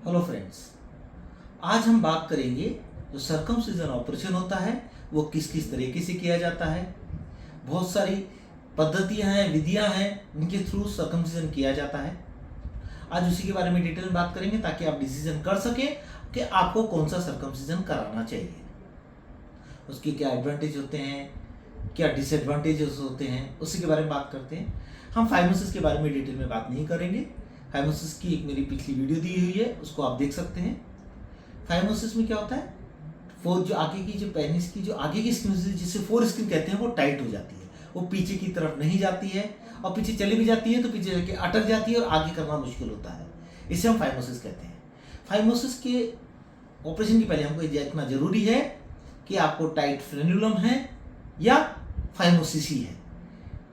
Hello friends, आज हम बात करेंगे जो सर्कमसिजन ऑपरेशन होता है वो किस किस तरीके से किया जाता है। बहुत सारी पद्धतियां हैं, विधियां हैं, इनके थ्रू सर्कमसिजन किया जाता है। आज उसी के बारे में डिटेल में बात करेंगे ताकि आप डिसीजन कर सकें कि आपको कौन सा सर्कमसिजन कराना चाहिए, उसके क्या एडवांटेज होते हैं, क्या डिसएडवांटेजेस होते हैं, उसी के बारे में बात करते हैं। हम फाइमोसिस के बारे में डिटेल में बात नहीं करेंगे। फाइमोसिस की एक मेरी पिछली वीडियो दी हुई है, उसको आप देख सकते हैं। फाइमोसिस में क्या होता है, जो आगे की जो पेनिस की जो आगे की स्किन जिसे फोर स्किन कहते हैं वो टाइट हो जाती है, वो पीछे की तरफ नहीं जाती है, और पीछे चली भी जाती है तो पीछे जाके अटक जाती है और आगे करना मुश्किल होता है। इसे हम फाइमोसिस कहते हैं। फाइमोसिस के ऑपरेशन के पहले हमको ये देखना जरूरी है कि आपको टाइट फ्रेन्युलम है या फाइमोसिस ही है।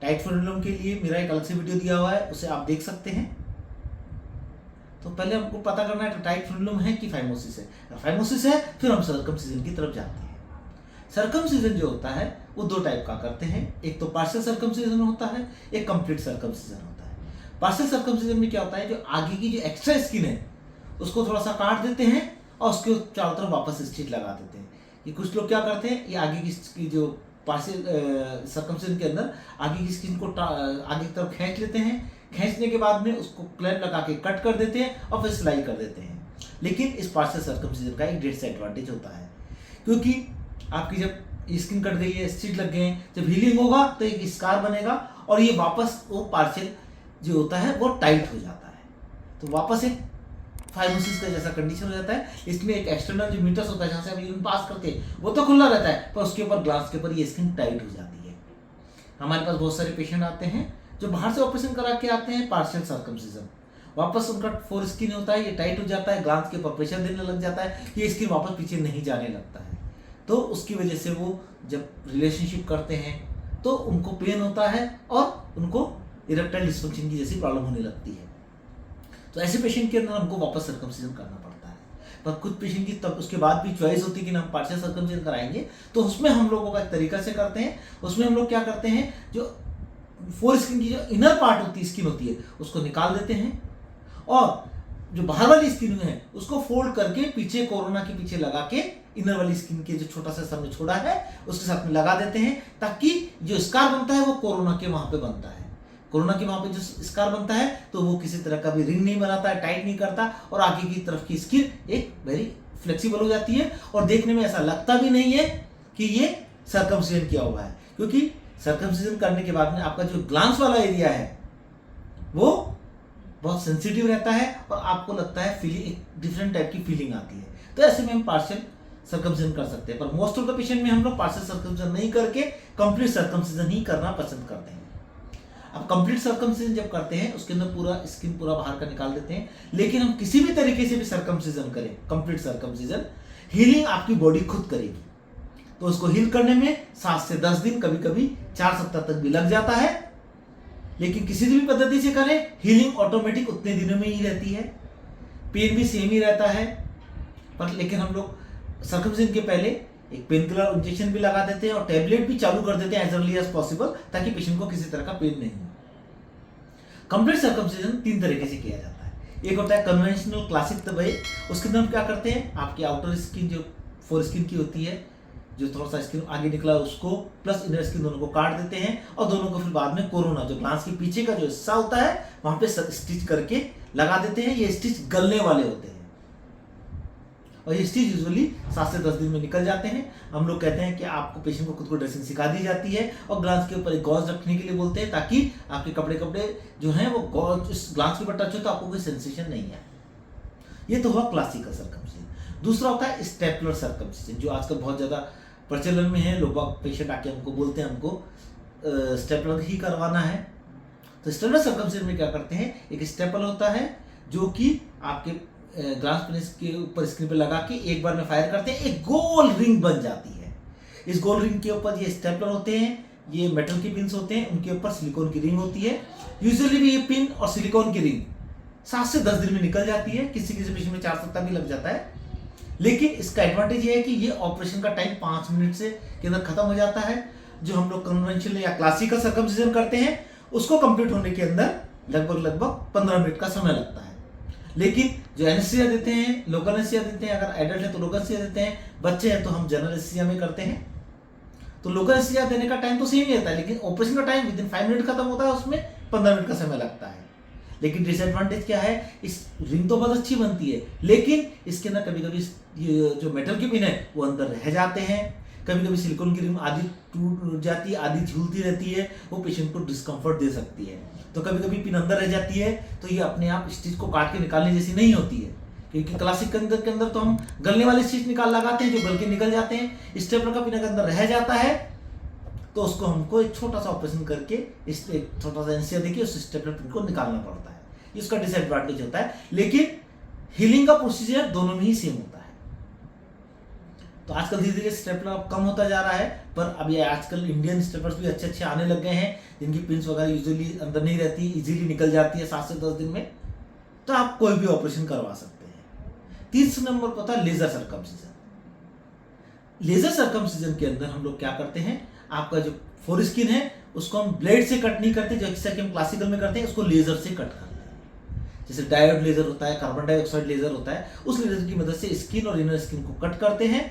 टाइट फ्रेन्युलम के लिए मेरा एक अलग से वीडियो दिया हुआ है, उसे आप देख सकते हैं। तो पहले हमको पता करना है टाइट फ्रेन्युलम है कि फाइमोसिस है। अगर फाइमोसिस है फिर हम सर्कमसिजन की तरफ जाते हैं। सर्कमसिजन जो होता है वो दो टाइप का करते हैं, एक तो पार्शियल सर्कमसिजन होता है, एक कंप्लीट सर्कमसिजन होता है। पार्शियल सर्कमसिजन में क्या होता है, जो आगे की जो एक्स्ट्रा स्किन है उसको थोड़ा सा काट देते हैं और उसके चारों तरफ वापस स्टिच लगा देते हैं। कि कुछ लोग क्या करते हैं, ये आगे की जो पार्शियल सर्कमसिजन के अंदर आगे की स्किन को आगे की तरफ खींच लेते हैं, खींचने के बाद में उसको क्लैंप लगा के कट कर देते हैं और फिर सिलाई कर देते हैं। लेकिन इस पार्शियल सर्कमसिजन का एक डिसएडवांटेज होता है, क्योंकि आपकी जब स्किन कट गई है, स्टिच लग गए हैं, जब हीलिंग होगा तो एक स्कार बनेगा और ये वापस वो पार्शियल जो होता है वो टाइट हो जाता है, तो वापस एक फाइमोसिस का जैसा कंडीशन हो जाता है। इसमें एक एक्सटर्नल जो मीटर्स होता है जहाँ से आप यूरिन पास करते हैं वो तो खुला रहता है, पर उसके ऊपर ग्लास के ऊपर ये स्किन टाइट हो जाती है। हमारे पास बहुत सारे पेशेंट आते हैं जो बाहर से ऑपरेशन करा के आते हैं पार्शियल सर्कमसिजन, वापस उनका फोर स्किन होता है, ये टाइट हो जाता है, ग्लांस के ऊपर प्रेशर देने लग जाता है, ये स्किन वापस पीछे नहीं जाने लगता है। तो उसकी वजह से वो जब रिलेशनशिप करते हैं तो उनको पेन होता है और उनको इरेक्टाइल डिस्फंक्शन की जैसी प्रॉब्लम होने लगती है। तो ऐसे पेशेंट के अंदर हमको वापस सर्कमसिजन करना पड़ता है। पर कुछ पेशेंट की तब उसके बाद भी चॉइस होती है कि हम पार्शियल सर्कमसिजन कराएंगे, तो उसमें हम लोगों का तरीका से करते हैं। उसमें हम लोग क्या करते हैं, जो फोर स्किन की जो इनर पार्ट होती है, स्किन होती है, उसको निकाल देते हैं और जो बाहर वाली स्किन है उसको फोल्ड करके पीछे कोरोना के पीछे लगा के इनर वाली स्किन के जो छोटा सा हमने छोड़ा है उसके साथ में लगा देते हैं, ताकि जो स्कार बनता है वो कोरोना के वहां पे बनता है। कोरोना के वहां पे जो स्कार बनता है तो वो किसी तरह का भी रिंग नहीं बनाता है, टाइट नहीं करता, और आगे की तरफ की स्किन एक वेरी फ्लेक्सिबल हो जाती है और देखने में ऐसा लगता भी नहीं है कि ये सर्कमसिजन किया हुआ है, क्योंकि सर्कमसिजन करने के बाद में आपका जो ग्लांस वाला एरिया है वो बहुत सेंसिटिव रहता है और आपको लगता है फीलिंग, एक डिफरेंट टाइप की फीलिंग आती है। तो ऐसे में हम पार्शियल सर्कमसिजन कर सकते हैं, पर मोस्ट ऑफ द पेशेंट में हम लोग पार्शियल सर्कमसिजन नहीं करके कंप्लीट सर्कमसिजन ही करना पसंद करते हैं। अब कंप्लीट सर्कमसिजन जब करते हैं उसके अंदर पूरा स्किन पूरा बाहर का निकाल देते हैं, लेकिन हम किसी भी तरीके से भी सर्कमसिजन करें, कंप्लीट सर्कमसिजन, हीलिंग आपकी बॉडी खुद करेगी। तो उसको हील करने में 7 से 10 दिन, कभी कभी 4 सप्ताह तक भी लग जाता है। लेकिन किसी भी पद्धति से करें, हीलिंग ऑटोमेटिक उतने दिनों में ही रहती है, पेन भी सेम ही रहता है। पर लेकिन हम लोग सर्कमसिजन के पहले एक पेन किलर इंजेक्शन भी लगा देते हैं और टैबलेट भी चालू कर देते हैं एज अर्ली एज पॉसिबल, ताकि पेशेंट को किसी तरह का पेन नहीं हो। कंप्लीट सर्कमसिजन 3 तरीके से किया जाता है। एक होता है कन्वेंशनल क्लासिक वे, उसके अंदर हम क्या करते हैं, आपकी आउटर स्किन जो फोर स्किन की होती है, जो थोड़ा सा स्किन आगे निकला उसको प्लस इनर स्किन दोनों को काट देते हैं और दोनों को फिर बाद में कोरोना जो ग्लांस के पीछे का जो हिस्सा होता है वहां पे स्टिच करके लगा देते हैं। ये स्टिच गलने वाले होते हैं और ये स्टिच यूजुअली 7 से 10 दिन में निकल जाते हैं। हम लोग कहते हैं कि आपको पेशेंट को खुद को ड्रेसिंग सिखा दी जाती है और ग्लांस के ऊपर एक गॉज रखने के लिए बोलते हैं, ताकि आपके कपड़े जो हैं वो गॉज इस ग्लांस के ऊपर टच हो तो आपको कोई सेंसेशन नहीं है। ये तो हुआ क्लासिकल सर्कमसिजन। दूसरा होता है स्टेपलर सर्कमसिजन, जो आजकल बहुत ज्यादा प्रचलन में है। लोग पेशेंट आके हमको बोलते हैं हमको स्टेपलर ही करवाना है। तो स्टेपलर सर्कमसिजन में क्या करते हैं, एक स्टेपल होता है जो कि आपके ग्लास पेनिस के ऊपर स्क्रीन पे लगा के एक बार में फायर करते हैं, एक गोल रिंग बन जाती है। इस गोल रिंग के ऊपर ये स्टेपलर होते हैं, ये मेटल के पिन्स होते हैं, उनके ऊपर सिलिकॉन की रिंग होती है। यूजुअली भी ये पिन और सिलिकॉन की रिंग 7 से 10 दिन में निकल जाती है, किसी किसी पेशेंट में 4 सप्ताह भी लग जाता है। लेकिन इसका एडवांटेज ये है कि ये ऑपरेशन का टाइम 5 मिनट से के अंदर खत्म हो जाता है। जो हम लोग कन्वेंशनल या क्लासिकल सर्कमसिजन करते हैं उसको कंप्लीट होने के अंदर लगभग 15 मिनट का समय लगता है। लेकिन जो एनेस्थीसिया देते हैं, लोकल एनेस्थीसिया देते हैं, अगर एडल्ट है तो लोकल एनेस्थीसिया देते हैं, बच्चे हैं तो हम जनरल एनेस्थीसिया में करते हैं। तो लोकल एनेस्थीसिया देने का टाइम तो सेम ही रहता है, लेकिन ऑपरेशन का टाइम विदिन 5 मिनट खत्म होता है, उसमें 15 मिनट का समय लगता है। लेकिन डिसएडवांटेज क्या है, इस रिंग तो बहुत अच्छी बनती है, लेकिन इसके अंदर कभी कभी जो मेटल के पिन है वो अंदर रह जाते हैं, कभी कभी सिलिकॉन की रिंग आधी टूट जाती है, आधी झूलती रहती है, वो पेशेंट को डिस्कम्फर्ट दे सकती है। तो कभी कभी पिन अंदर रह जाती है, तो ये अपने आप स्टिच को काट के निकालने जैसी नहीं होती है, क्योंकि क्लासिक के अंदर तो हम गलने वाले स्टिच लगाते हैं जो गल के निकल जाते हैं। स्टेपलर का पिन अगर अंदर रह जाता है तो उसको हमको एक छोटा सा ऑपरेशन करके एक छोटा सा एनेस्थीसिया देके उस स्टेपलर पिन को निकालना पड़ता है, इसका डिसएडवांटेज होता है। लेकिन हीलिंग का प्रोसीजर दोनों में ही सेम होता है। तो आजकल धीरे धीरे स्टेपलर कम होता जा रहा है, पर अब ये आजकल इंडियन स्टेपलर्स भी अच्छे अच्छे आने लग गए हैं, जिनकी पिन्स वगैरह यूजुअली अंदर नहीं रहती, इजीली निकल जाती है 7 से 10 दिन में, तो आप कोई भी ऑपरेशन करवा सकते हैं। तीसरा नंबर पर होता है लेजर सर्कमसिजन। लेजर सर्कमसिजन के अंदर हम लोग क्या करते हैं, आपका जो फोरस्किन है उसको हम ब्लेड से कट नहीं करते, जैसे कि हम क्लासिकल में करते हैं, उसको लेजर से कट करते हैं। जैसे डायोड लेजर होता है, कार्बन डाइऑक्साइड लेजर होता है, उस लेजर की मदद से स्किन और इनर स्किन को कट करते हैं।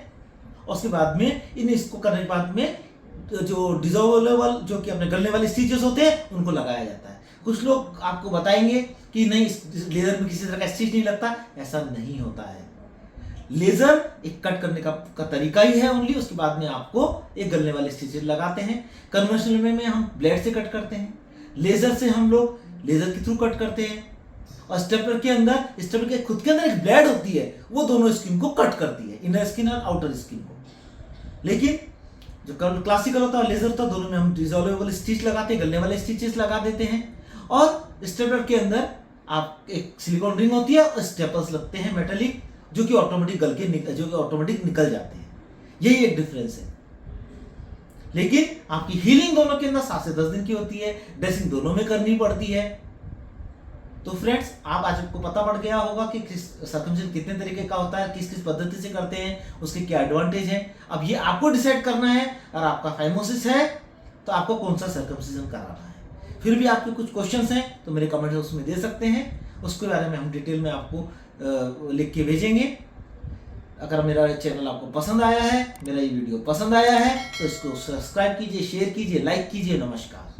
और उसके बाद में इसको करने के बाद में जो डिजॉल्वेबल जो कि अपने गलने वाले स्टिचेस होते हैं उनको लगाया जाता है। कुछ लोग आपको बताएंगे कि नहीं इस लेजर में किसी तरह का स्टिच नहीं लगता, ऐसा नहीं होता है। लेजर एक कट करने का तरीका ही है ओनली, उसके बाद में आपको एक गलने वाले स्टिचेस लगाते हैं। कन्वेंशनल में हम ब्लेड से कट करते हैं, लेजर से हम लोग लेजर के थ्रू कट करते हैं। और स्टेपलर के अंदर, स्टेपलर के खुद के अंदर एक ब्लेड होती है, वो दोनों स्किन को कट करती है, इनर स्किन और आउटर स्किन को। लेकिन जो क्लासिकल होता है लेजर होता है, दोनों में हम डिसॉल्वेबल स्टिच लगाते हैं, गलने वाले स्टिचेस लगा देते हैं। और स्टेपलर के अंदर आप एक सिलिकॉन रिंग होती है और स्टेपल्स लगते हैं मेटेलिक, जो कि ऑटोमेटिक जो कि ऑटोमेटिक निकल जाते हैं। यही एक डिफरेंस है। लेकिन आपकी हीलिंग दोनों के अंदर 7 से 10 दिन की होती है, ड्रेसिंग दोनों में करनी पड़ती है। तो फ्रेंड्स, आप आज आपको पता पड़ गया होगा कि सर्कमसिजन कितने तरीके का होता है, किस किस पद्धति से करते हैं, उसके क्या एडवांटेज है। अब ये आपको डिसाइड करना है, और आपका फाइमोसिस है तो आपको कौन सा सर्कमसिजन कराना है। फिर भी आपके कुछ क्वेश्चंस हैं तो मेरे कमेंट उसमें दे सकते हैं, उसके बारे में हम डिटेल में आपको लिख के भेजेंगे। अगर मेरा चैनल आपको पसंद आया है, मेरा ये वीडियो पसंद आया है, तो इसको सब्सक्राइब कीजिए, शेयर कीजिए, लाइक कीजिए। नमस्कार।